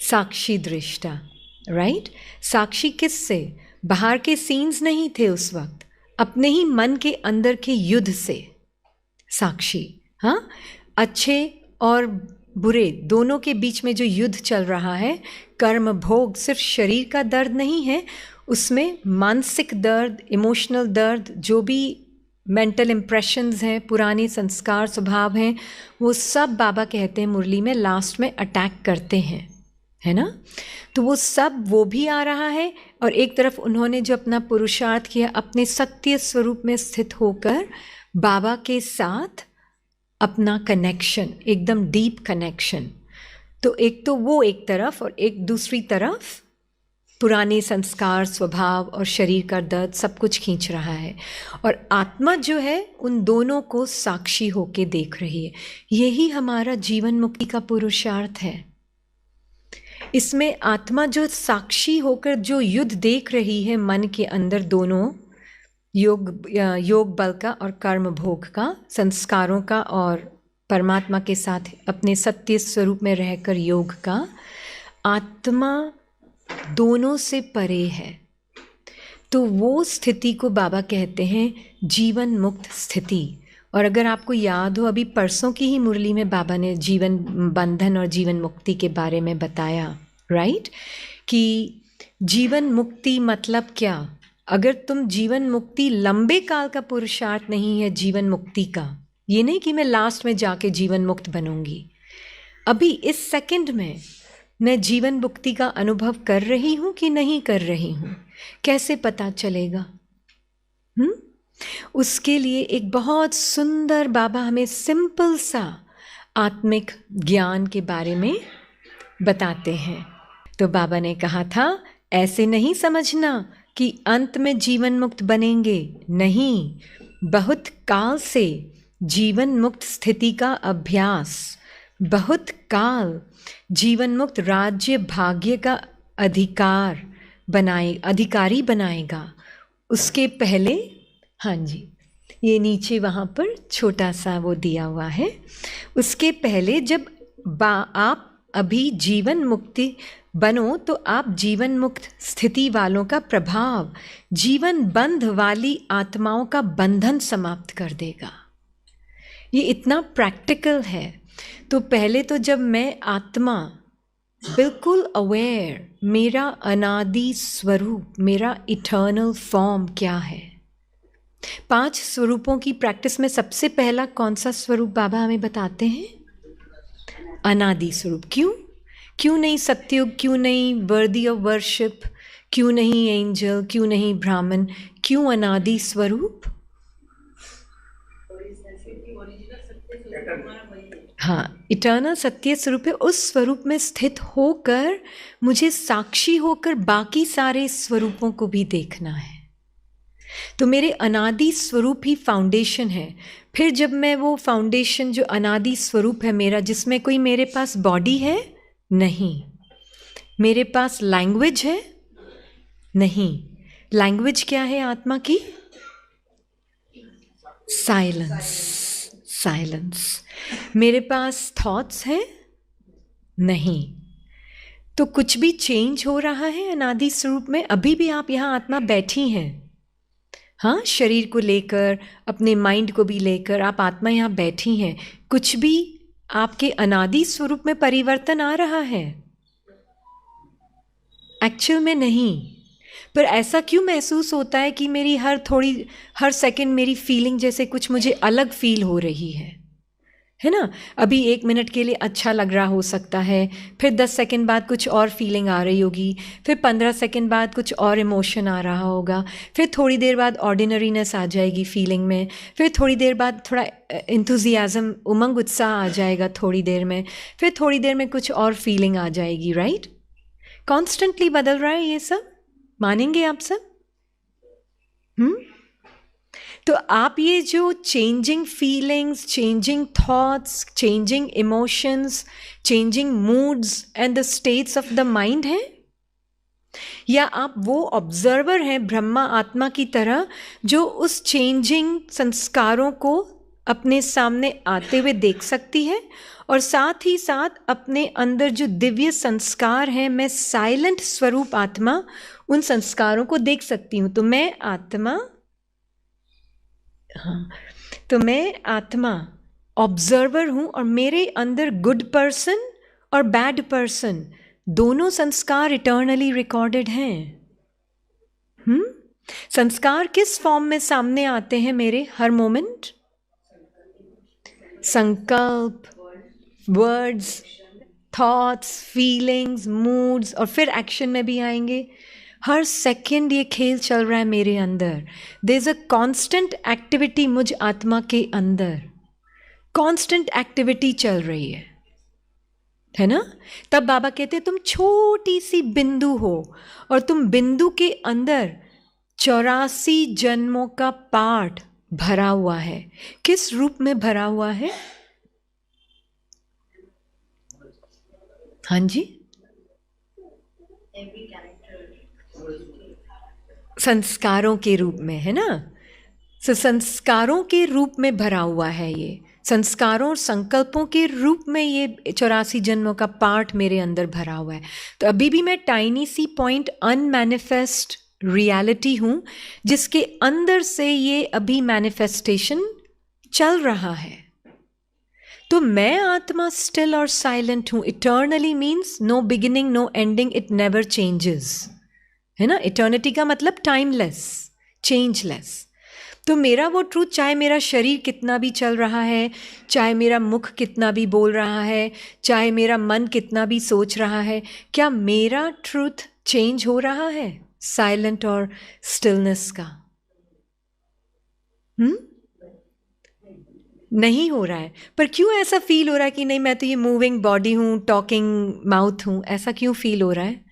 साक्षी दृष्टा, राइट। साक्षी किससे? बाहर के सीन्स नहीं थे उस वक्त, अपने ही मन के अंदर के युद्ध से साक्षी। हाँ, अच्छे और बुरे दोनों के बीच में जो युद्ध चल रहा है, कर्म भोग सिर्फ शरीर का दर्द नहीं है, उसमें मानसिक दर्द, इमोशनल दर्द, जो भी मेंटल इम्प्रेशंस हैं, पुराने संस्कार स्वभाव हैं, वो सब बाबा कहते हैं मुरली में लास्ट में अटैक करते हैं, है ना। तो वो सब वो भी आ रहा है, और एक तरफ उन्होंने जो अपना पुरुषार्थ किया अपने सत्य स्वरूप में स्थित होकर बाबा के साथ अपना कनेक्शन, एकदम डीप कनेक्शन। तो एक तो वो एक तरफ, और एक दूसरी तरफ पुराने संस्कार स्वभाव और शरीर का दर्द सब कुछ खींच रहा है, और आत्मा जो है उन दोनों को साक्षी होके देख रही है। यही हमारा जीवन मुक्ति का पुरुषार्थ है। इसमें आत्मा जो साक्षी होकर जो युद्ध देख रही है मन के अंदर, दोनों योग बल का और कर्म भोग का, संस्कारों का और परमात्मा के साथ अपने सत्य स्वरूप में रहकर योग का, आत्मा दोनों से परे है। तो वो स्थिति को बाबा कहते हैं जीवन मुक्त स्थिति। और अगर आपको याद हो, अभी परसों की ही मुरली में बाबा ने जीवन बंधन और जीवन मुक्ति के बारे में बताया, राइट, कि जीवन मुक्ति मतलब क्या। अगर तुम जीवन मुक्ति, लंबे काल का पुरुषार्थ नहीं है जीवन मुक्ति का, ये नहीं कि मैं लास्ट में जाके जीवन मुक्त बनूंगी, अभी इस सेकंड में मैं जीवन मुक्ति का अनुभव कर रही हूँ कि नहीं कर रही हूँ, कैसे पता चलेगा? उसके लिए एक बहुत सुंदर बाबा हमें सिंपल सा आत्मिक ज्ञान के बारे में बताते हैं। तो बाबा ने कहा था, ऐसे नहीं समझना कि अंत में जीवन मुक्त बनेंगे, नहीं, बहुत काल से जीवन मुक्त स्थिति का अभ्यास, बहुत काल जीवन मुक्त राज्य भाग्य का अधिकारी बनाएगा। उसके पहले, हाँ जी, ये नीचे वहाँ पर छोटा सा वो दिया हुआ है, उसके पहले जब आप अभी जीवन मुक्ति बनो तो आप जीवन मुक्त स्थिति वालों का प्रभाव जीवन बंध वाली आत्माओं का बंधन समाप्त कर देगा। ये इतना प्रैक्टिकल है। तो पहले तो जब मैं आत्मा बिल्कुल अवेयर, मेरा अनादि स्वरूप, मेरा इटर्नल फॉर्म क्या है। 5 स्वरूपों की प्रैक्टिस में सबसे पहला कौन सा स्वरूप बाबा हमें बताते हैं? अनादि स्वरूप। क्यों नहीं सत्ययुग, क्यों नहीं वर्दी ऑफ वर्शिप, क्यों नहीं एंजल, क्यों नहीं ब्राह्मण, क्यों अनादि स्वरूप? हाँ, इटर्नल सत्य स्वरूप है। उस स्वरूप में स्थित होकर मुझे साक्षी होकर बाकी सारे स्वरूपों को भी देखना है। तो मेरे अनादि स्वरूप ही फाउंडेशन है। फिर जब मैं वो फाउंडेशन जो अनादि स्वरूप है मेरा, जिसमें कोई मेरे पास बॉडी है नहीं, मेरे पास लैंग्वेज है नहीं, लैंग्वेज क्या है आत्मा की? साइलेंस। मेरे पास थॉट्स हैं नहीं। तो कुछ भी चेंज हो रहा है अनादि स्वरूप में। अभी भी आप यहाँ आत्मा बैठी हैं, हाँ, शरीर को लेकर, अपने माइंड को भी लेकर आप आत्मा यहाँ बैठी हैं। कुछ भी आपके अनादि स्वरूप में परिवर्तन आ रहा है? एक्चुअल में नहीं। पर ऐसा क्यों महसूस होता है कि मेरी हर सेकंड मेरी फीलिंग जैसे कुछ मुझे अलग फील हो रही है ना। अभी 1 मिनट के लिए अच्छा लग रहा हो सकता है, फिर 10 सेकंड बाद कुछ और फीलिंग आ रही होगी, फिर 15 सेकंड बाद कुछ और इमोशन आ रहा होगा, फिर थोड़ी देर बाद ऑर्डिनरीनेस आ जाएगी फीलिंग में, फिर थोड़ी देर बाद थोड़ा एंथुजियाज्म, उमंग उत्साह आ जाएगा थोड़ी देर में, फिर थोड़ी देर में कुछ और फीलिंग आ जाएगी, राइट। कॉन्स्टेंटली बदल रहा है ये सब, मानेंगे आप सब? तो आप ये जो changing feelings, changing thoughts, changing emotions, changing moods and the states of the mind है, या आप वो ऑब्जर्वर हैं ब्रह्मा आत्मा की तरह जो उस चेंजिंग संस्कारों को अपने सामने आते हुए देख सकती है, और साथ ही साथ अपने अंदर जो दिव्य संस्कार हैं, मैं साइलेंट स्वरूप आत्मा उन संस्कारों को देख सकती हूँ। तो मैं आत्मा, हाँ, तो मैं आत्मा ऑब्जर्वर हूँ, और मेरे अंदर गुड पर्सन और बैड पर्सन दोनों संस्कार इटर्नली रिकॉर्डेड हैं। संस्कार किस फॉर्म में सामने आते हैं मेरे हर मोमेंट? संकल्प, वर्ड्स, थॉट्स, फीलिंग्स, मूड्स, और फिर एक्शन में भी आएंगे। हर सेकंड ये खेल चल रहा है मेरे अंदर। There is a constant activity मुझ आत्मा के अंदर, कांस्टेंट एक्टिविटी चल रही है ना? तब बाबा कहते तुम छोटी सी बिंदु हो, और तुम बिंदु के अंदर 84 जन्मों का पाठ भरा हुआ है। किस रूप में भरा हुआ है? हाँ जी, संस्कारों के रूप में, है ना? संस्कारों के रूप में भरा हुआ है ये, संस्कारों और संकल्पों के रूप में ये 84 जन्मों का पार्ट मेरे अंदर भरा हुआ है। तो अभी भी मैं टाइनी सी पॉइंट अनमैनिफेस्ट रियलिटी हूँ, जिसके अंदर से ये अभी मैनिफेस्टेशन चल रहा है। तो मैं आत्मा स्टिल और साइलेंट हूँ। Eternally means no beginning, no ending, it never changes, है ना? इटर्निटी का मतलब टाइमलेस, चेंजलेस। तो मेरा वो ट्रूथ, चाहे मेरा शरीर कितना भी चल रहा है, चाहे मेरा मुख कितना भी बोल रहा है, चाहे मेरा मन कितना भी सोच रहा है, क्या मेरा ट्रूथ चेंज हो रहा है साइलेंट और स्टिलनेस का? नहीं हो रहा है। पर क्यों ऐसा फील हो रहा है कि नहीं, मैं तो ये मूविंग बॉडी हूँ, टॉकिंग माउथ हूँ? ऐसा क्यों फील हो रहा है?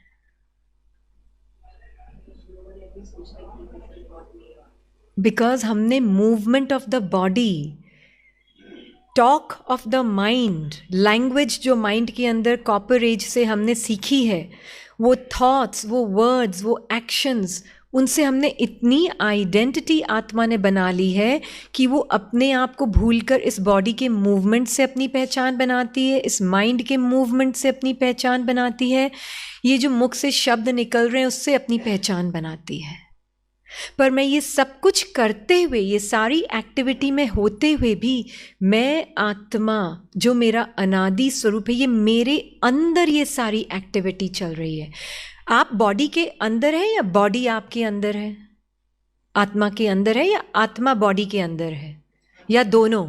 बिकॉज हमने movement of the body, talk of the mind, language जो माइंड के अंदर कॉपर एज से हमने सीखी है, वो थॉट्स, वो वर्ड्स, वो एक्शंस, उनसे हमने इतनी आइडेंटिटी आत्मा ने बना ली है कि वो अपने आप को भूलकर इस बॉडी के मूवमेंट से अपनी पहचान बनाती है, इस माइंड के मूवमेंट से अपनी पहचान बनाती है, ये जो मुख से शब्द निकल रहे हैं उससे अपनी पहचान बनाती है। पर मैं ये सब कुछ करते हुए, ये सारी एक्टिविटी में होते हुए भी, मैं आत्मा जो मेरा अनादि स्वरूप है, ये मेरे अंदर ये सारी एक्टिविटी चल रही है। आप बॉडी के अंदर है या बॉडी आपके अंदर है? आत्मा के अंदर है या आत्मा बॉडी के अंदर है, या दोनों?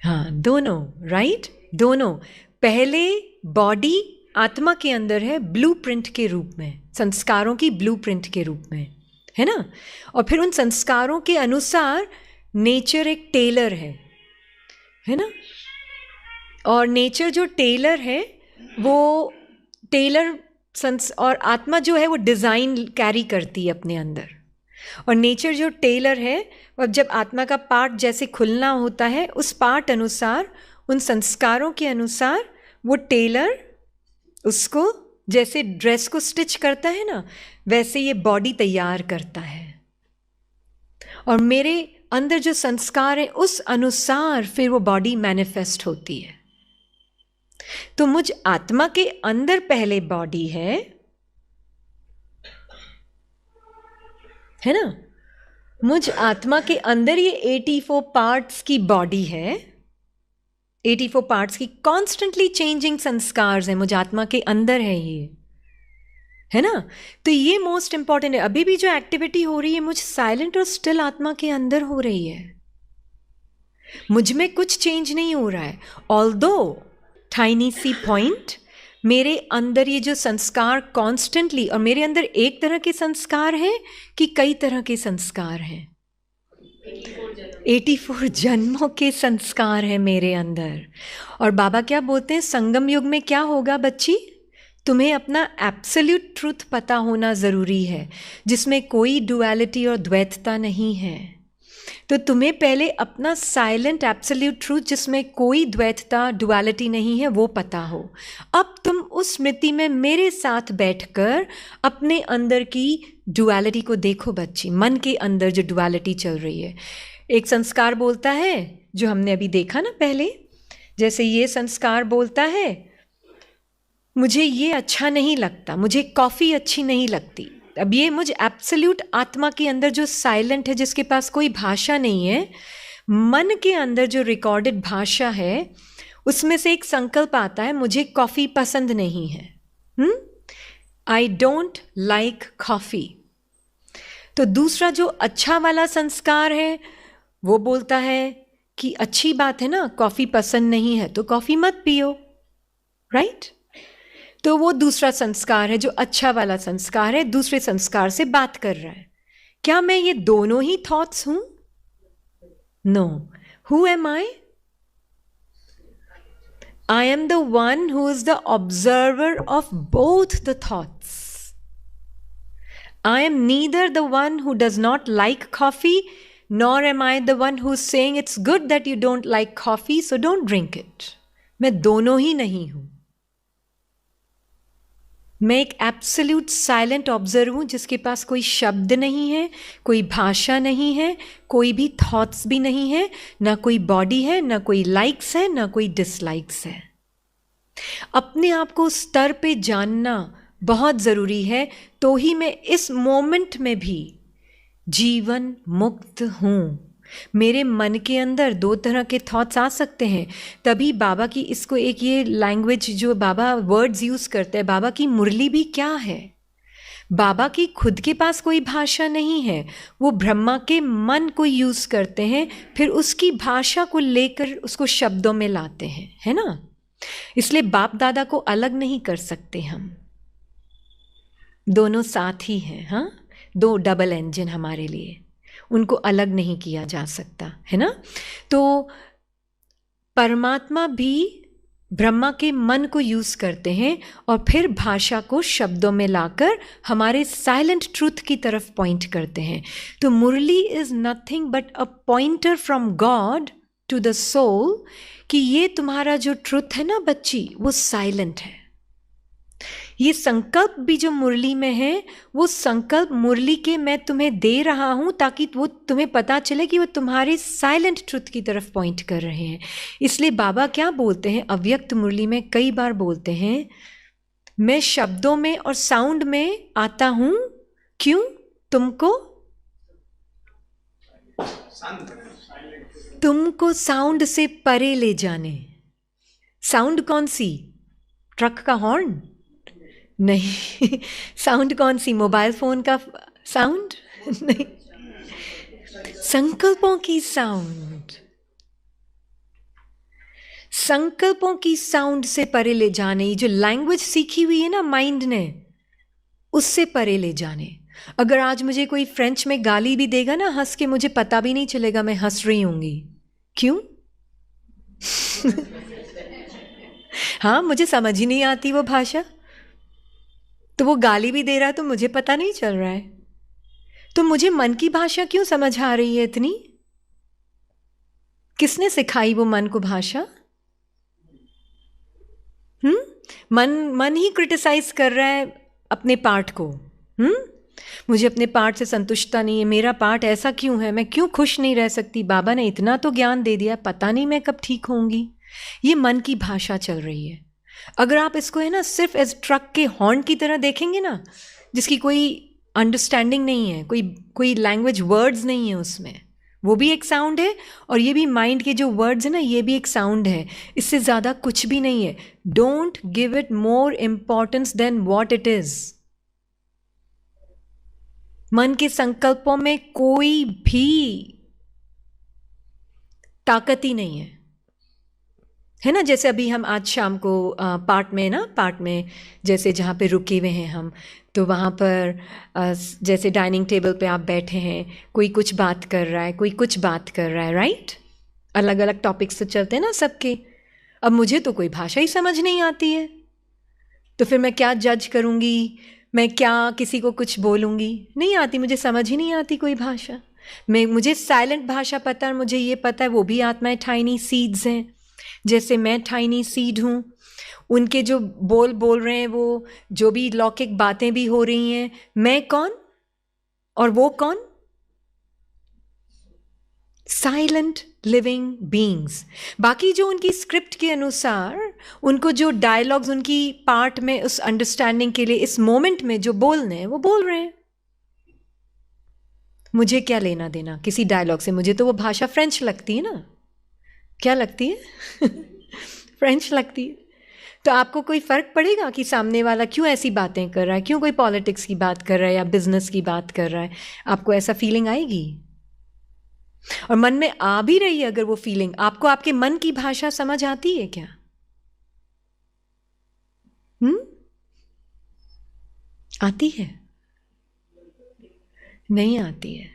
हाँ, दोनों, राइट, दोनों। पहले बॉडी आत्मा के अंदर है ब्लूप्रिंट के रूप में, संस्कारों की ब्लूप्रिंट के रूप में, है ना? और फिर उन संस्कारों के अनुसार नेचर एक टेलर है ना? और नेचर जो टेलर है, वो टेलर और आत्मा जो है वो डिज़ाइन कैरी करती है अपने अंदर। और नेचर जो टेलर है, और जब आत्मा का पार्ट जैसे खुलना होता है, उस पार्ट अनुसार, उन संस्कारों के अनुसार वो टेलर उसको, जैसे ड्रेस को स्टिच करता है ना, वैसे ये बॉडी तैयार करता है। और मेरे अंदर जो संस्कार है उस अनुसार फिर वो बॉडी मैनिफेस्ट होती है। तो मुझ आत्मा के अंदर पहले बॉडी है ना? मुझ आत्मा के अंदर ये 84 पार्ट्स की बॉडी है, 84 पार्ट्स की कॉन्स्टेंटली चेंजिंग संस्कार है, मुझ आत्मा के अंदर है ये, है ना? तो ये मोस्ट इंपॉर्टेंट है। अभी भी जो एक्टिविटी हो रही है मुझ साइलेंट और स्टिल आत्मा के अंदर हो रही है, मुझ में कुछ चेंज नहीं हो रहा है। ऑल्दो टाइनी सी पॉइंट, मेरे अंदर ये जो संस्कार कॉन्स्टेंटली, और मेरे अंदर एक तरह के संस्कार हैं कि कई तरह के संस्कार हैं? 84 जन्मों के संस्कार हैं मेरे अंदर। और बाबा क्या बोलते हैं, संगम युग में क्या होगा बच्ची? तुम्हें अपना एब्सोल्यूट ट्रूथ पता होना ज़रूरी है, जिसमें कोई डुअलिटी और द्वैतता नहीं है। तो तुम्हें पहले अपना साइलेंट एब्सोल्यूट ट्रूथ, जिसमें कोई द्वैतता, डुअलिटी नहीं है, वो पता हो। अब तुम उस स्मृति में मेरे साथ बैठकर अपने अंदर की डुअलिटी को देखो बच्ची, मन के अंदर जो डुअलिटी चल रही है। एक संस्कार बोलता है, जो हमने अभी देखा ना पहले, जैसे ये संस्कार बोलता है मुझे ये अच्छा नहीं लगता, मुझे कॉफ़ी अच्छी नहीं लगती। अब ये मुझ एब्सोल्यूट आत्मा के अंदर जो साइलेंट है, जिसके पास कोई भाषा नहीं है, मन के अंदर जो रिकॉर्डेड भाषा है, उसमें से एक संकल्प आता है मुझे कॉफ़ी पसंद नहीं है। I don't like coffee. तो दूसरा जो अच्छा वाला संस्कार है वो बोलता है कि अच्छी बात है ना, कॉफ़ी पसंद नहीं है तो कॉफ़ी मत पियो, राइट? तो वो दूसरा संस्कार है जो अच्छा वाला संस्कार है, दूसरे संस्कार से बात कर रहा है। क्या मैं ये दोनों ही थॉट्स हूं? No. Who am I? I am the one who is the observer of both the thoughts. I am neither the one who does not like coffee, nor am I the one who's saying it's good that you don't like coffee, so don't drink it. मैं दोनों ही नहीं हूं। मैं एक absolute silent observer हूं, जिसके पास कोई शब्द नहीं है, कोई भाषा नहीं है, कोई भी थॉट्स भी नहीं है, ना कोई बॉडी है, ना कोई लाइक्स है, ना कोई डिसलाइक्स है। अपने आप को स्तर पे जानना बहुत ज़रूरी है, तो ही मैं इस मोमेंट में भी जीवन मुक्त हूँ। मेरे मन के अंदर दो तरह के थॉट्स आ सकते हैं, तभी बाबा की इसको एक ये लैंग्वेज जो बाबा वर्ड्स यूज़ करते हैं, बाबा की मुरली भी क्या है? बाबा की खुद के पास कोई भाषा नहीं है, वो ब्रह्मा के मन को यूज़ करते हैं, फिर उसकी भाषा को लेकर उसको शब्दों में लाते हैं, है ना? इसलिए बाप दादा को अलग नहीं कर सकते हम, दोनों साथ ही हैं। हाँ, दो डबल इंजन हमारे लिए, उनको अलग नहीं किया जा सकता, है ना? तो परमात्मा भी ब्रह्मा के मन को यूज़ करते हैं और फिर भाषा को शब्दों में लाकर हमारे साइलेंट ट्रूथ की तरफ पॉइंट करते हैं। तो Murli is nothing but a pointer from God to the soul, कि ये तुम्हारा जो ट्रूथ है ना बच्ची, वो साइलेंट है। ये संकल्प भी जो मुरली में है, वो संकल्प मुरली के मैं तुम्हें दे रहा हूँ, ताकि वो तुम्हें पता चले कि वो तुम्हारे साइलेंट ट्रुथ की तरफ पॉइंट कर रहे हैं। इसलिए बाबा क्या बोलते हैं अव्यक्त मुरली में, कई बार बोलते हैं, मैं शब्दों में और साउंड में आता हूँ, क्यों? तुमको साउंड से परे ले जाने। साउंड कौन सी? ट्रक का हॉर्न? नहीं। साउंड कौन सी? मोबाइल फोन का साउंड? नहीं, संकल्पों की साउंड। संकल्पों की साउंड से परे ले जाने, जो लैंग्वेज सीखी हुई है ना माइंड ने, उससे परे ले जाने। अगर आज मुझे कोई फ्रेंच में गाली भी देगा ना हंस के, मुझे पता भी नहीं चलेगा मैं हंस रही होंगी। क्यों? हाँ, मुझे समझ ही नहीं आती वो भाषा, तो वो गाली भी दे रहा है तो मुझे पता नहीं चल रहा है। तो मुझे मन की भाषा क्यों समझ आ रही है इतनी? किसने सिखाई वो मन को भाषा? मन ही क्रिटिसाइज कर रहा है अपने पार्ट को। मुझे अपने पार्ट से संतुष्टता नहीं है, मेरा पार्ट ऐसा क्यों है, मैं क्यों खुश नहीं रह सकती? बाबा ने इतना तो ज्ञान दे दिया, पता नहीं मैं कब ठीक होंगी। ये मन की भाषा चल रही है। अगर आप इसको है ना सिर्फ एज ट्रक के हॉर्न की तरह देखेंगे ना, जिसकी कोई अंडरस्टैंडिंग नहीं है, कोई लैंग्वेज वर्ड्स नहीं है उसमें, वो भी एक साउंड है, और ये भी माइंड के जो वर्ड्स है ना, ये भी एक साउंड है। इससे ज़्यादा कुछ भी नहीं है। Don't give it more importance than what it is. मन के संकल्पों में कोई भी ताकत ही नहीं है ना? जैसे अभी हम आज शाम को पार्ट में जैसे जहाँ पे रुके हुए हैं हम, तो वहाँ पर जैसे डाइनिंग टेबल पे आप बैठे हैं, कोई कुछ बात कर रहा है, कोई कुछ बात कर रहा है, राइट? अलग अलग टॉपिक्स तो चलते हैं ना सबके। अब मुझे तो कोई भाषा ही समझ नहीं आती है, तो फिर मैं क्या जज करूँगी, मैं क्या किसी को कुछ बोलूँगी? नहीं आती, मुझे समझ ही नहीं आती कोई भाषा। मुझे साइलेंट भाषा पता है, मुझे ये पता है वो भी आत्माएं टाइनी सीड्स हैं, जैसे मैं टाइनी सीड हूँ। उनके जो बोल रहे हैं, वो जो भी लौकिक बातें भी हो रही हैं, मैं कौन और वो कौन? Silent living beings. बाकी जो उनकी स्क्रिप्ट के अनुसार उनको जो डायलॉग्स उनकी पार्ट में उस अंडरस्टैंडिंग के लिए इस मोमेंट में जो बोलने हैं वो बोल रहे हैं। मुझे क्या लेना देना किसी डायलॉग से? मुझे तो वो भाषा फ्रेंच लगती है ना। क्या लगती है? फ्रेंच लगती है। तो आपको कोई फ़र्क पड़ेगा कि सामने वाला क्यों ऐसी बातें कर रहा है, क्यों कोई पॉलिटिक्स की बात कर रहा है या बिजनेस की बात कर रहा है? आपको ऐसा फीलिंग आएगी? और मन में आ भी रही है अगर वो फीलिंग, आपको आपके मन की भाषा समझ आती है क्या? आती है? नहीं आती है।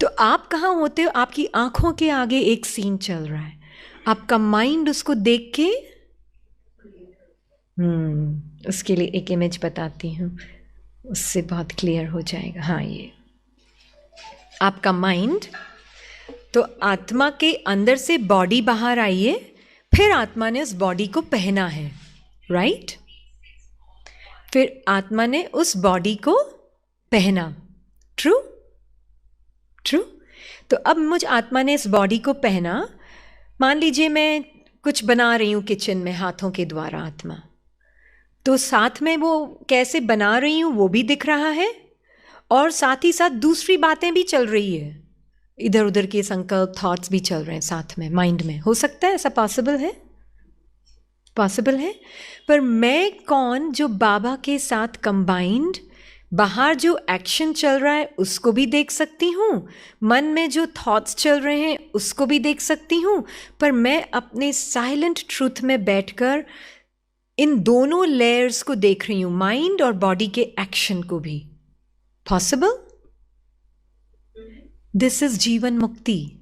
तो आप कहाँ होते हो? आपकी आंखों के आगे एक सीन चल रहा है, आपका माइंड उसको देख के उसके लिए एक इमेज बताती हूँ, उससे बहुत क्लियर हो जाएगा। हाँ, ये आपका माइंड, तो आत्मा के अंदर से बॉडी बाहर आई है, फिर आत्मा ने उस बॉडी को पहना है, राइट? फिर आत्मा ने उस बॉडी को पहना, ट्रू? ट्रू। तो अब मुझ आत्मा ने इस बॉडी को पहना। मान लीजिए मैं कुछ बना रही हूँ किचन में हाथों के द्वारा, आत्मा तो साथ में वो कैसे बना रही हूँ वो भी दिख रहा है, और साथ ही साथ दूसरी बातें भी चल रही है, इधर उधर के संकल्प थॉट्स भी चल रहे हैं साथ में माइंड में। हो सकता है ऐसा पॉसिबल है? पॉसिबल है। पर मैं कौन जो बाबा के साथ कंबाइंड बाहर जो एक्शन चल रहा है उसको भी देख सकती हूँ, मन में जो थॉट्स चल रहे हैं उसको भी देख सकती हूँ, पर मैं अपने साइलेंट ट्रूथ में बैठकर इन दोनों लेयर्स को देख रही हूँ, माइंड और बॉडी के एक्शन को भी। पॉसिबल? दिस इज जीवन मुक्ति।